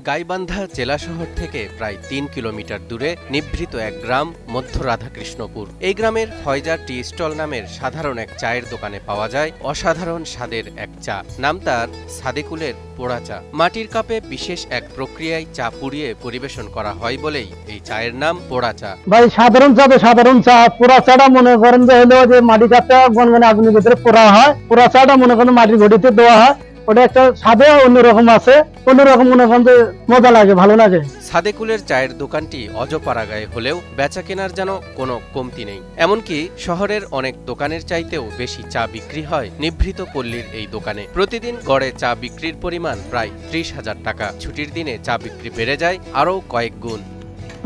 গাইবান্ধা জেলা শহর থেকে প্রায় ৩ কিলোমিটার দূরে নিভৃত এক গ্রাম মধ্য রাধাকৃষ্ণপুর। এই গ্রামের ফয়জা টি স্টল নামের সাধারণ এক চায়ের দোকানে পাওয়া যায় অসাধারণ স্বাদের এক চা। নাম তার সাদেকুলের পোড়া চা। মাটির কাপে বিশেষ এক প্রক্রিয়ায় চা পুড়িয়ে পরিবেশন করা হয় বলেই এই চায়ের নাম পোড়া চা। ভাই সাধারণ চা পোড়া চাটা মনে করেন যে হলো যে মাটি কাপটা গনগনে আগুনের ভিতরে পোড়া হয়। পোড়া চাটা মনে করেন মাটির ঘটিতে দেওয়া হয়। ওটা একটা স্বাদে অন্যরকম আছে, অন্যরকম মনে করেন যে মজা লাগে, ভালো লাগে। সাদেকুলের চায়ের দোকানটি অজপাড়াগায়ে হলেও বেচা কেনার যেন কোনো কমতি নেই। এমনকি শহরের অনেক দোকানের চাইতেও বেশি চা বিক্রি হয় নিভৃত পল্লীর এই দোকানে। প্রতিদিন গড়ে চা বিক্রির পরিমাণ প্রায় ৩০,০০০ টাকা। ছুটির দিনে চা বিক্রি বেড়ে যায় আরও কয়েক গুণ।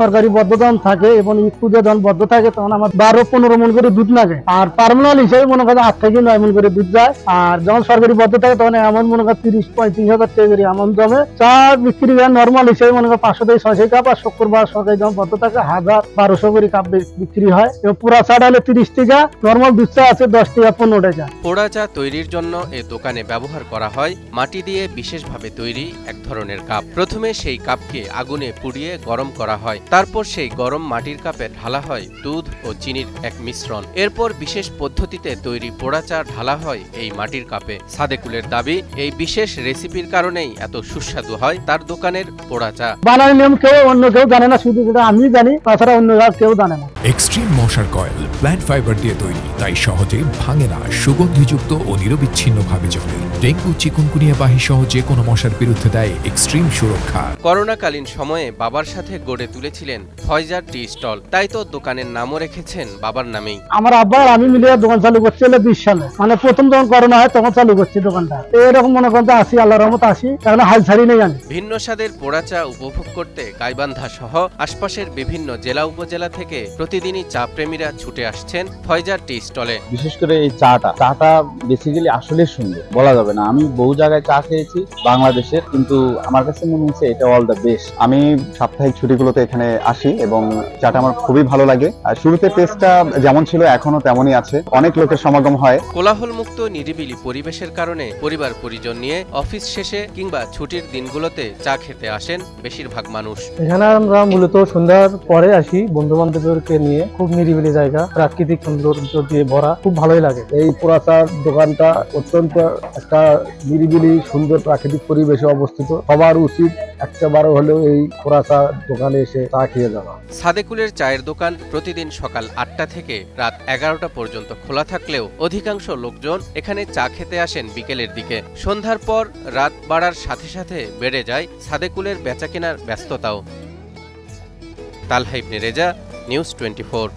সরকারি বদ্ধদান থাকে এবং স্কুলে যখন বদ্ধ থাকে তখন আমার ১২-১৫ মন করে দুধ লাগে। আর পার্মানেন্ট হিসেবে মনে করেন ৮ থেকে ৯ মন করে দুধ যায়। আর যখন সরকারি বদ্ধ থাকে তখন এমন মনে করেন ৩০-৩৫,০০০ টাকা করে এমন জমে। চা বিক্রি হয় নর্মাল হিসেবে মনে করেন ৫০০ থেকে ৬০০ কাপ। আর শুক্রবার সরকারি যখন বদ্ধ থাকে ১০০০-১২০০ করে কাপ বিক্রি হয়। এবং পুরা চাটা হলে ৩০ টাকা, নর্মাল দুধ চা আছে ১০ টাকা ১৫ টাকা। পোড়া চা তৈরির জন্য এ দোকানে ব্যবহার করা হয় মাটি দিয়ে বিশেষভাবে তৈরি এক ধরনের কাপ। প্রথমে সেই কাপকে আগুনে পুড়িয়ে গরম করা হয়। তারপর সেই গরম মাটির কাপে ঢালা হয় দুধ ও চিনির এক মিশ্রণ। এরপর বিশেষ পদ্ধতিতে তৈরি পোড়া চা ঢালা হয় এই মাটির কাপে। সাদেকুলের দাবি, এই বিশেষ রেসিপির কারণেই এত সুস্বাদু হয় তার দোকানের পোড়া চা। বানানোর নিয়ম অন্য কেউ জানে না, শুধু যেটা আমি জানি, তাছাড়া অন্য কেউ জানে না। এক্সট্রিম মশার কয়েল প্ল্যান্ট ফাইবার দিয়ে তৈরি, তাই সহজে ভাঙে না, সুগন্ধিযুক্ত ও নিরবিচ্ছিন্নভাবে জ্বলে। ডেঙ্গু, চিকুনগুনিয়া বাহি সহ যে কোনো মশার বিরুদ্ধে দেয় এক্সট্রিম সুরক্ষা। করোনাকালীন সময়ে বাবার সাথে গড়ে তুলেছিলেন ফয়জা টি স্টল, তাই তো দোকানের নামও রেখেছেন বাবার নামেই। আমার আব্বা আর আমি মিলে দোকান চালু করছি ২০ সালে, মানে প্রথম যখন করোনা হয় তখন চালু করছি দোকানটা। এরকম মনে করতে আসি, আল্লাহর রহমতে আসি, এখন হাল ছাড়ি নেই আমি। ভিন্ন স্বাদের পোড়া চা উপভোগ করতে গাইবান্ধা সহ আশপাশের বিভিন্ন জেলা উপজেলা থেকে প্রতিদিনই চা প্রেমীরা ছুটে আসছেন ফয়জা টি স্টলে। বিশেষ করে এই চাটা বেসিক্যালি আসলে সুন্দর, বলা যাবে না। আমি বহু জায়গায় চা খেয়েছি বাংলাদেশের, কিন্তু আমার কাছে মনে হচ্ছে এটা অল দ্য বেস্ট। আমি সাপ্তাহিক ছুটিগুলোতে এখানে আসি এবং চাটা আমার খুবই ভালো লাগে। আর শুরুতে টেস্টটা যেমন ছিল এখনো তেমনই আছে। অনেক লোকের সমাগম হয়। কোলাহল মুক্ত নিরিবিলি পরিবেশের কারণে পরিবার পরিজন নিয়ে অফিস শেষে কিংবা ছুটির দিনগুলোতে চা খেতে আসেন বেশিরভাগ মানুষ। এখানে আমরা মূলত সন্ধ্যার পরে আসি বন্ধু বান্ধবদেরকে নিয়ে। খুব নিরিবিলি জায়গা, প্রাকৃতিক সৌন্দর্য দিয়ে ভরা, খুব ভালোই লাগে। এই পোড়া চার দোকানটা অত্যন্ত একটা নিরিবিলি সুন্দর প্রাকৃতিক পরিবেশে অবস্থিত। সবার উচিত একটাবার হলেও এই পোড়া চা দোকানে এসে চা খেয়ে যাওয়া। সাদেকুলের চায়ের দোকান প্রতিদিন সকাল ৮টা থেকে রাত ১১টা পর্যন্ত খোলা থাকলেও অধিকাংশ লোকজন এখানে চা খেতে আসেন বিকেলের দিকে। সন্ধ্যার পর রাত বাড়ার সাথে সাথে বেড়ে যায় সাদেকুলের বেচাকেনার ব্যস্ততাও। তালহা ইবনে রেজা, নিউজ 24।